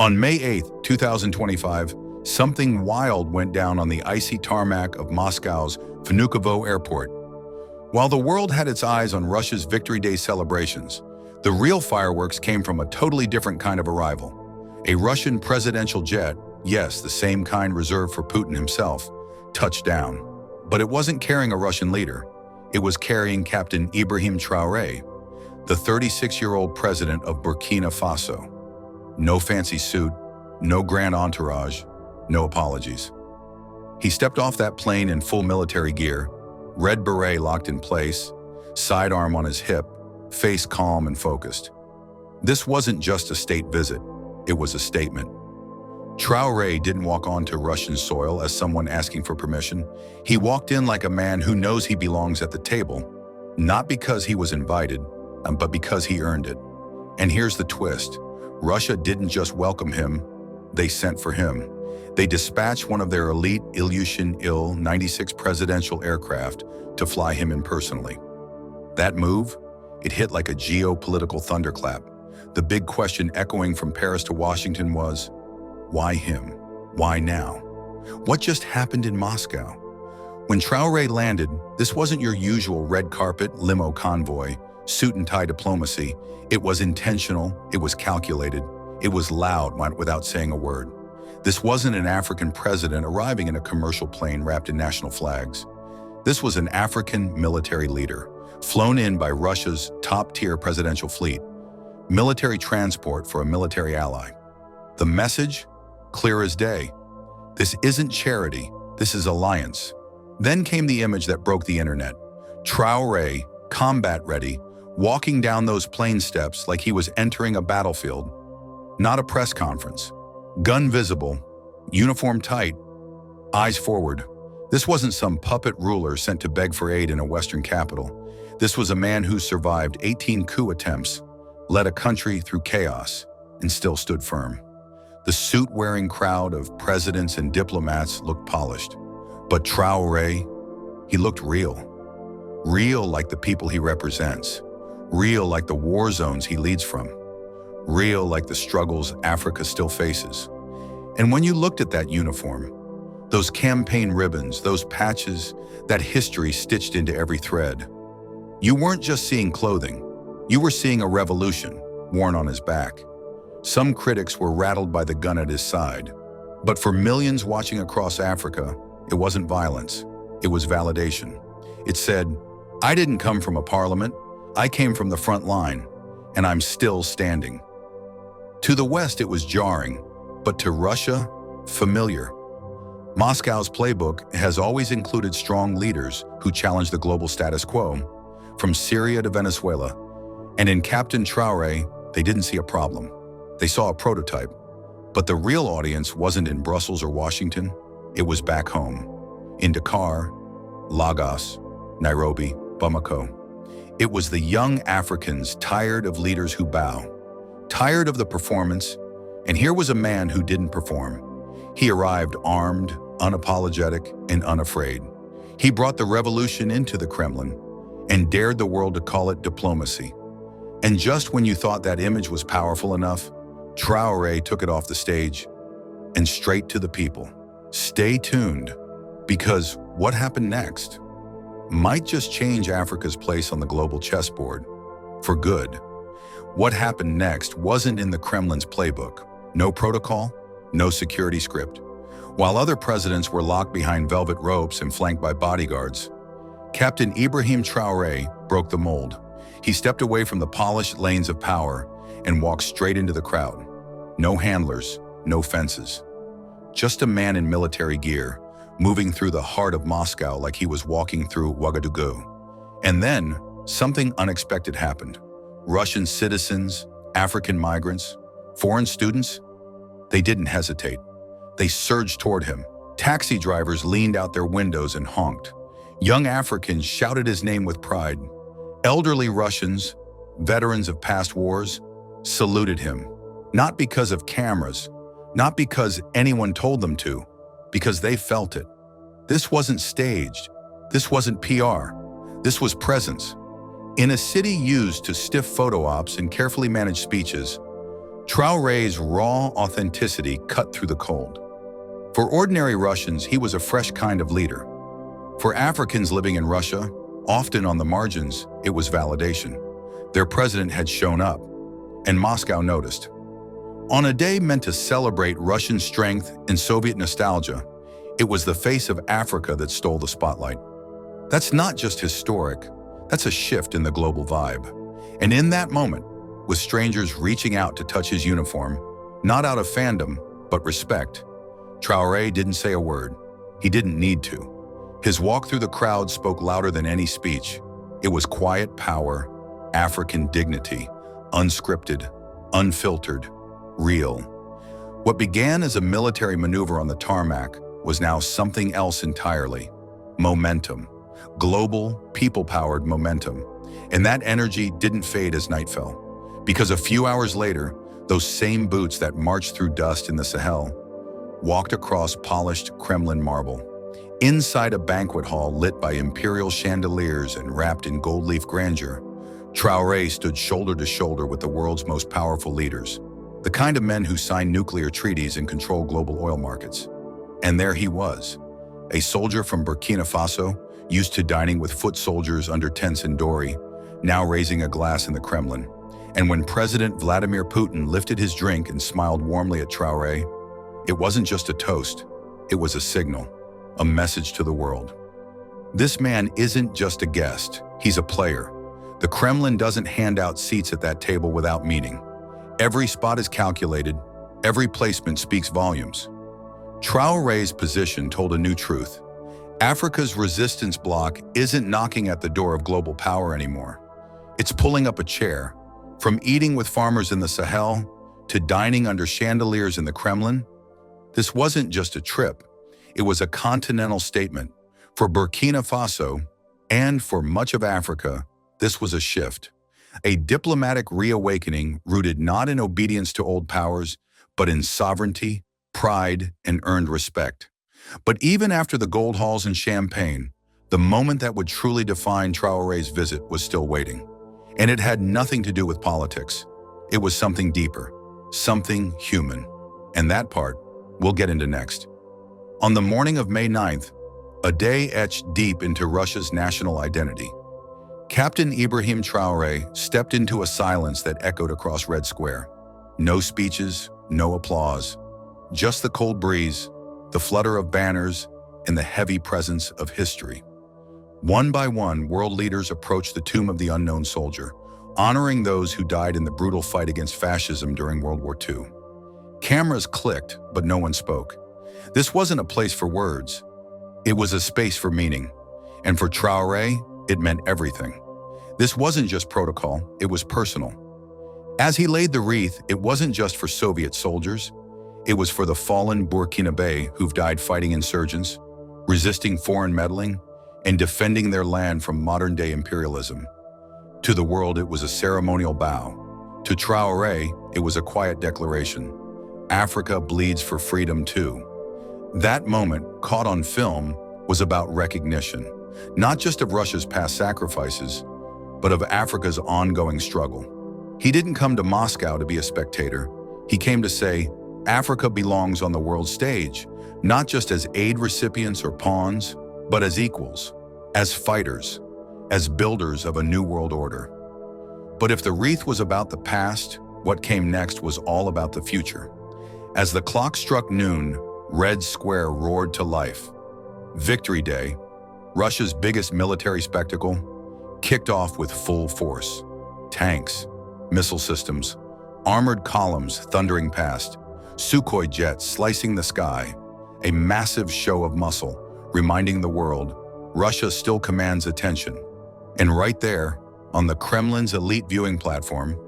On May 8, 2025, something wild went down on the icy tarmac of Moscow's Vnukovo airport. While the world had its eyes on Russia's Victory Day celebrations, the real fireworks came from a totally different kind of arrival. A Russian presidential jet, yes, the same kind reserved for Putin himself, touched down. But it wasn't carrying a Russian leader. It was carrying Captain Ibrahim TRAORE, the 36-year-old president of Burkina Faso. No fancy suit, no grand entourage, no apologies. He stepped off that plane in full military gear, red beret locked in place, sidearm on his hip, face calm and focused. This wasn't just a state visit, it was a statement. Traore didn't walk onto Russian soil as someone asking for permission. He walked in like a man who knows he belongs at the table, not because he was invited, but because he earned it. And here's the twist. Russia didn't just welcome him, they sent for him. They dispatched one of their elite Ilyushin Il-96 presidential aircraft to fly him in personally. That move, it hit like a geopolitical thunderclap. The big question echoing from Paris to Washington was, why him? Why now? What just happened in Moscow? When Traore landed, this wasn't your usual red carpet, limo convoy, suit and tie diplomacy. It was intentional, it was calculated, it was loud without saying a word. This wasn't an African president arriving in a commercial plane wrapped in national flags. This was an African military leader, flown in by Russia's top-tier presidential fleet, military transport for a military ally. The message? Clear as day. This isn't charity, this is alliance. Then came the image that broke the internet. Traore, combat ready, walking down those plane steps like he was entering a battlefield. Not a press conference. Gun visible, uniform tight, eyes forward. This wasn't some puppet ruler sent to beg for aid in a Western capital. This was a man who survived 18 coup attempts, led a country through chaos, and still stood firm. The suit-wearing crowd of presidents and diplomats looked polished. But Traore, he looked real. Real like the people he represents. Real like the war zones he leads from. Real like the struggles Africa still faces. And when you looked at that uniform, those campaign ribbons, those patches, that history stitched into every thread, you weren't just seeing clothing, you were seeing a revolution worn on his back. Some critics were rattled by the gun at his side, but for millions watching across Africa, it wasn't violence, it was validation. It said, I didn't come from a parliament, I came from the front line, and I'm still standing. To the West, it was jarring, but to Russia, familiar. Moscow's playbook has always included strong leaders who challenge the global status quo, from Syria to Venezuela. And in Captain Traore, they didn't see a problem. They saw a prototype. But the real audience wasn't in Brussels or Washington. It was back home, in Dakar, Lagos, Nairobi, Bamako. It was the young Africans tired of leaders who bow, tired of the performance, and here was a man who didn't perform. He arrived armed, unapologetic, and unafraid. He brought the revolution into the Kremlin and dared the world to call it diplomacy. And just when you thought that image was powerful enough, Traore took it off the stage and straight to the people. Stay tuned, because what happened next might just change Africa's place on the global chessboard for good. What happened next wasn't in the Kremlin's playbook. No protocol, no security script. While other presidents were locked behind velvet ropes and flanked by bodyguards, Captain Ibrahim Traore broke the mold. He stepped away from the polished lanes of power and walked straight into the crowd. No handlers, no fences. Just a man in military gear, moving through the heart of Moscow like he was walking through Ouagadougou. And then, something unexpected happened. Russian citizens, African migrants, foreign students, they didn't hesitate. They surged toward him. Taxi drivers leaned out their windows and honked. Young Africans shouted his name with pride. Elderly Russians, veterans of past wars, saluted him. Not because of cameras, not because anyone told them to, because they felt it. This wasn't staged. This wasn't PR. This was presence. In a city used to stiff photo ops and carefully managed speeches, Traore's raw authenticity cut through the cold. For ordinary Russians, he was a fresh kind of leader. For Africans living in Russia, often on the margins, it was validation. Their president had shown up, and Moscow noticed. On a day meant to celebrate Russian strength and Soviet nostalgia, it was the face of Africa that stole the spotlight. That's not just historic, that's a shift in the global vibe. And in that moment, with strangers reaching out to touch his uniform, not out of fandom, but respect, Traore didn't say a word. He didn't need to. His walk through the crowd spoke louder than any speech. It was quiet power, African dignity, unscripted, unfiltered, real. What began as a military maneuver on the tarmac was now something else entirely. Momentum. Global, people-powered momentum. And that energy didn't fade as night fell. Because a few hours later, those same boots that marched through dust in the Sahel walked across polished Kremlin marble. Inside a banquet hall lit by imperial chandeliers and wrapped in gold leaf grandeur, Traore stood shoulder to shoulder with the world's most powerful leaders, the kind of men who sign nuclear treaties and control global oil markets. And there he was, a soldier from Burkina Faso, used to dining with foot soldiers under tents in Dori, now raising a glass in the Kremlin. And when President Vladimir Putin lifted his drink and smiled warmly at Traore, it wasn't just a toast, it was a signal, a message to the world. This man isn't just a guest, he's a player. The Kremlin doesn't hand out seats at that table without meaning. Every spot is calculated, every placement speaks volumes. Traore's position told a new truth. Africa's resistance bloc isn't knocking at the door of global power anymore. It's pulling up a chair. From eating with farmers in the Sahel to dining under chandeliers in the Kremlin, this wasn't just a trip. It was a continental statement. For Burkina Faso, and for much of Africa, this was a shift. A diplomatic reawakening rooted not in obedience to old powers, but in sovereignty, pride, and earned respect. But even after the gold halls and champagne, the moment that would truly define Traore's visit was still waiting. And it had nothing to do with politics. It was something deeper, something human. And that part, we'll get into next. On the morning of May 9th, a day etched deep into Russia's national identity, Captain Ibrahim Traore stepped into a silence that echoed across Red Square. No speeches, no applause, just the cold breeze, the flutter of banners, and the heavy presence of history. One by one, world leaders approached the tomb of the unknown soldier, honoring those who died in the brutal fight against fascism during World War II. Cameras clicked, but no one spoke. This wasn't a place for words. It was a space for meaning. And for Traore, it meant everything. This wasn't just protocol, it was personal. As he laid the wreath, it wasn't just for Soviet soldiers. It was for the fallen Burkinabe who've died fighting insurgents, resisting foreign meddling, and defending their land from modern-day imperialism. To the world, it was a ceremonial bow. To Traore, it was a quiet declaration. Africa bleeds for freedom too. That moment, caught on film, was about recognition, not just of Russia's past sacrifices, but of Africa's ongoing struggle. He didn't come to Moscow to be a spectator. He came to say, Africa belongs on the world stage, not just as aid recipients or pawns, but as equals, as fighters, as builders of a new world order. But if the wreath was about the past, what came next was all about the future. As the clock struck noon, Red Square roared to life. Victory Day, Russia's biggest military spectacle, kicked off with full force. Tanks, missile systems, armored columns thundering past, Sukhoi jets slicing the sky, a massive show of muscle, reminding the world, Russia still commands attention. And right there, on the Kremlin's elite viewing platform,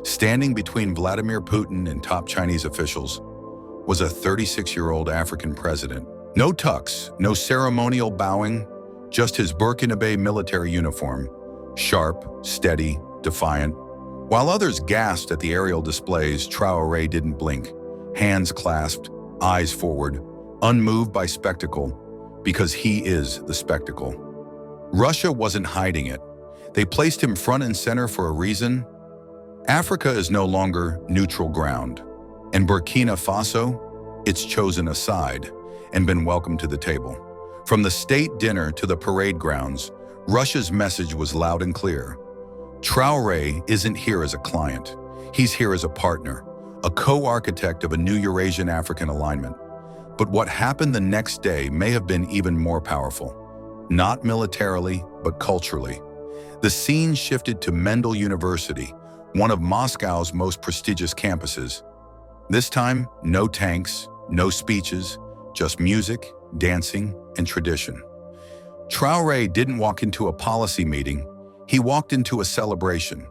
standing between Vladimir Putin and top Chinese officials, was a 36-year-old African president. No tux, no ceremonial bowing, just his Burkinabe military uniform, sharp, steady, defiant. While others gasped at the aerial displays, Traore didn't blink, hands clasped, eyes forward, unmoved by spectacle, because he is the spectacle. Russia wasn't hiding it. They placed him front and center for a reason. Africa is no longer neutral ground, and Burkina Faso, it's chosen a side and been welcomed to the table. From the state dinner to the parade grounds, Russia's message was loud and clear. Traore isn't here as a client. He's here as a partner, a co-architect of a new Eurasian-African alignment. But what happened the next day may have been even more powerful. Not militarily, but culturally. The scene shifted to Mendel University, one of Moscow's most prestigious campuses. This time, no tanks, no speeches, just music, dancing, and tradition. Traore didn't walk into a policy meeting, he walked into a celebration.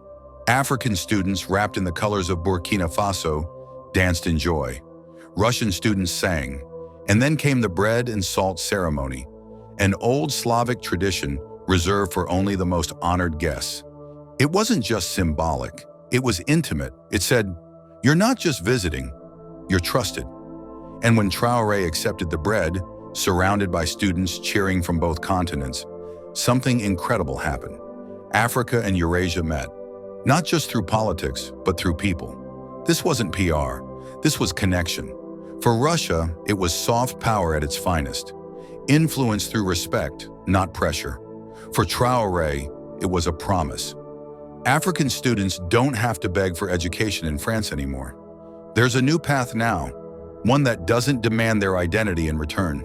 African students, wrapped in the colors of Burkina Faso, danced in joy. Russian students sang, and then came the bread and salt ceremony, an old Slavic tradition reserved for only the most honored guests. It wasn't just symbolic, it was intimate. It said, "You're not just visiting, you're trusted." And when Traore accepted the bread, surrounded by students cheering from both continents, something incredible happened. Africa and Eurasia met, not just through politics, but through people. This wasn't PR, this was connection. For Russia, it was soft power at its finest, influence through respect, not pressure. For Traore, it was a promise. African students don't have to beg for education in France anymore. There's a new path now, one that doesn't demand their identity in return.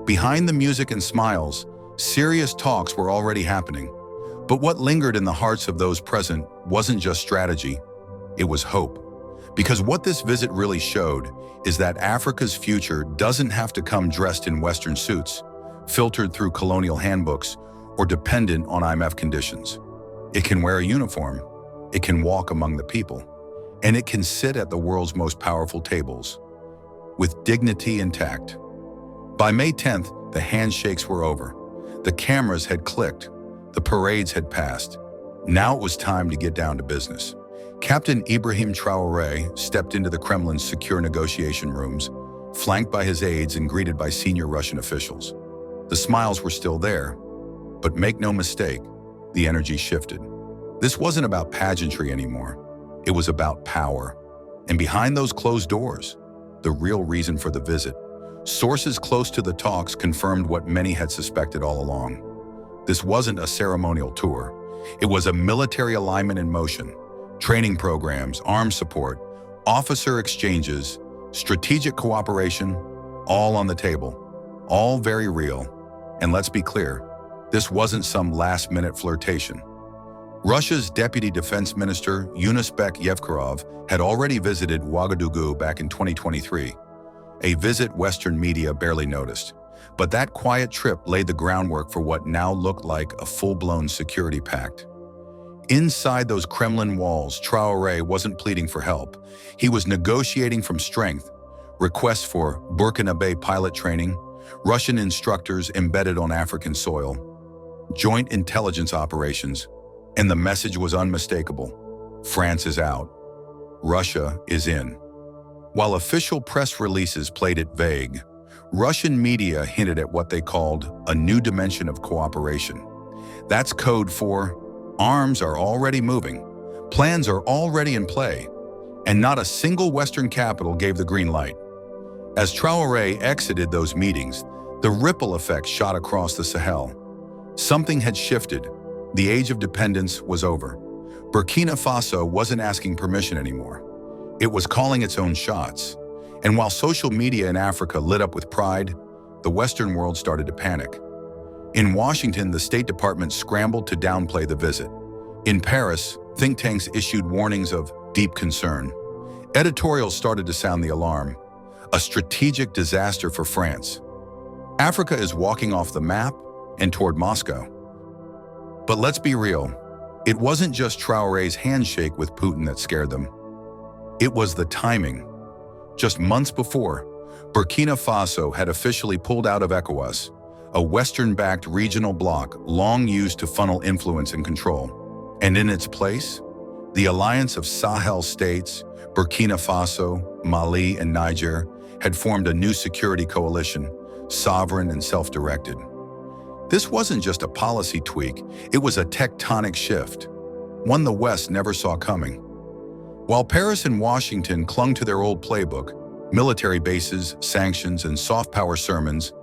Behind the music and smiles, serious talks were already happening. But what lingered in the hearts of those present wasn't just strategy, it was hope. Because what this visit really showed is that Africa's future doesn't have to come dressed in Western suits, filtered through colonial handbooks, or dependent on IMF conditions. It can wear a uniform, it can walk among the people, and it can sit at the world's most powerful tables, with dignity intact. By May 10th, the handshakes were over. The cameras had clicked, the parades had passed. Now it was time to get down to business. Captain Ibrahim TRAORE stepped into the Kremlin's secure negotiation rooms, flanked by his aides and greeted by senior Russian officials. The smiles were still there, but make no mistake, the energy shifted. This wasn't about pageantry anymore. It was about power. And behind those closed doors, the real reason for the visit. Sources close to the talks confirmed what many had suspected all along. This wasn't a ceremonial tour. It was a military alignment in motion. Training programs, arms support, officer exchanges, strategic cooperation, all on the table. All very real. And let's be clear, this wasn't some last-minute flirtation. Russia's Deputy Defense Minister, Yunusbek Yevkarov, had already visited Ouagadougou back in 2023, a visit Western media barely noticed. But that quiet trip laid the groundwork for what now looked like a full-blown security pact. Inside those Kremlin walls, Traore wasn't pleading for help. He was negotiating from strength. Requests for Burkinabe pilot training, Russian instructors embedded on African soil, joint intelligence operations, and the message was unmistakable. France is out. Russia is in. While official press releases played it vague, Russian media hinted at what they called a new dimension of cooperation. That's code for arms are already moving, plans are already in play, and not a single Western capital gave the green light. As Traore exited those meetings, the ripple effect shot across the Sahel. Something had shifted. The age of dependence was over. Burkina Faso wasn't asking permission anymore. It was calling its own shots. And while social media in Africa lit up with pride, the Western world started to panic. In Washington, the State Department scrambled to downplay the visit. In Paris, think tanks issued warnings of deep concern. Editorials started to sound the alarm. A strategic disaster for France. Africa is walking off the map and toward Moscow. But let's be real, it wasn't just Traore's handshake with Putin that scared them. It was the timing. Just months before, Burkina Faso had officially pulled out of ECOWAS, a Western-backed regional bloc long used to funnel influence and control. And in its place, the alliance of Sahel states, Burkina Faso, Mali, and Niger had formed a new security coalition, sovereign and self-directed. This wasn't just a policy tweak, it was a tectonic shift, one the West never saw coming. While Paris and Washington clung to their old playbook, military bases, sanctions, and soft power sermons,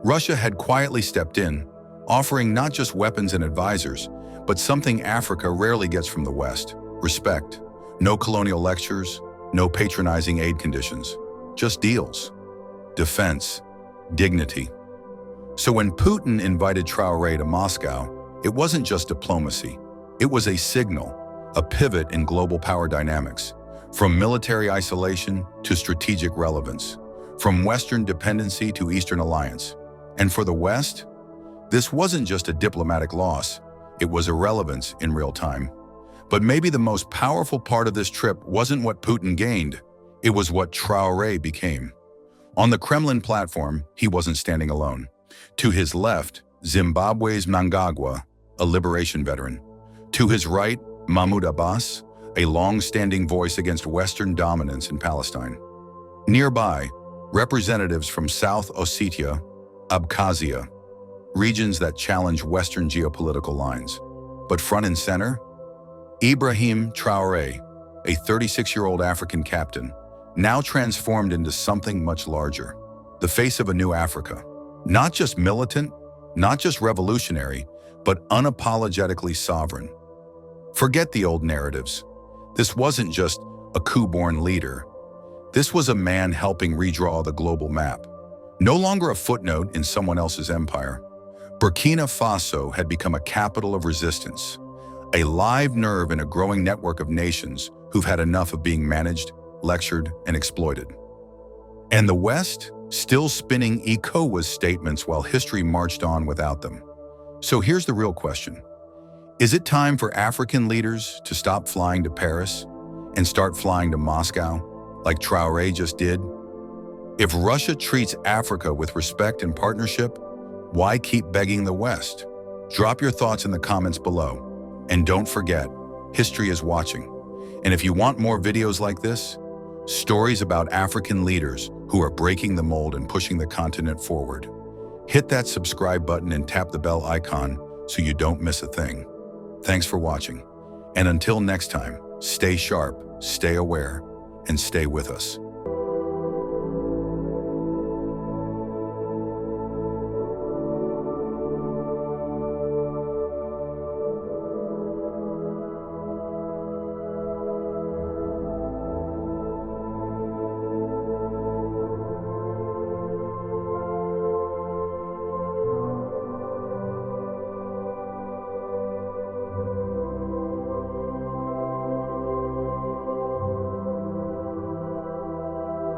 Russia had quietly stepped in, offering not just weapons and advisors, but something Africa rarely gets from the West: respect. No colonial lectures, no patronizing aid conditions, just deals, defense, dignity. So when Putin invited Traoré to Moscow, it wasn't just diplomacy. It was a signal, a pivot in global power dynamics, from military isolation to strategic relevance, from Western dependency to Eastern alliance. And for the West, this wasn't just a diplomatic loss, it was irrelevance in real time. But maybe the most powerful part of this trip wasn't what Putin gained, it was what Traoré became. On the Kremlin platform, he wasn't standing alone. To his left, Zimbabwe's Mnangagwa, a liberation veteran. To his right, Mahmoud Abbas, a long-standing voice against Western dominance in Palestine. Nearby, representatives from South Ossetia, Abkhazia, regions that challenge Western geopolitical lines. But front and center, Ibrahim TRAORE, a 36-year-old African captain, now transformed into something much larger, the face of a new Africa. Not just militant, not just revolutionary, but unapologetically sovereign. Forget the old narratives. This wasn't just a coup-born leader. This was a man helping redraw the global map. No longer a footnote in someone else's empire. Burkina Faso had become a capital of resistance, a live nerve in a growing network of nations who've had enough of being managed, lectured, and exploited. And the West, still spinning ECOWAS statements while history marched on without them. So here's the real question. Is it time for African leaders to stop flying to Paris and start flying to Moscow, like Traoré just did? If Russia treats Africa with respect and partnership, why keep begging the West? Drop your thoughts in the comments below. And don't forget, history is watching. And if you want more videos like this, stories about African leaders who are breaking the mold and pushing the continent forward, hit that subscribe button and tap the bell icon so you don't miss a thing. Thanks for watching. And until next time, stay sharp, stay aware, and stay with us.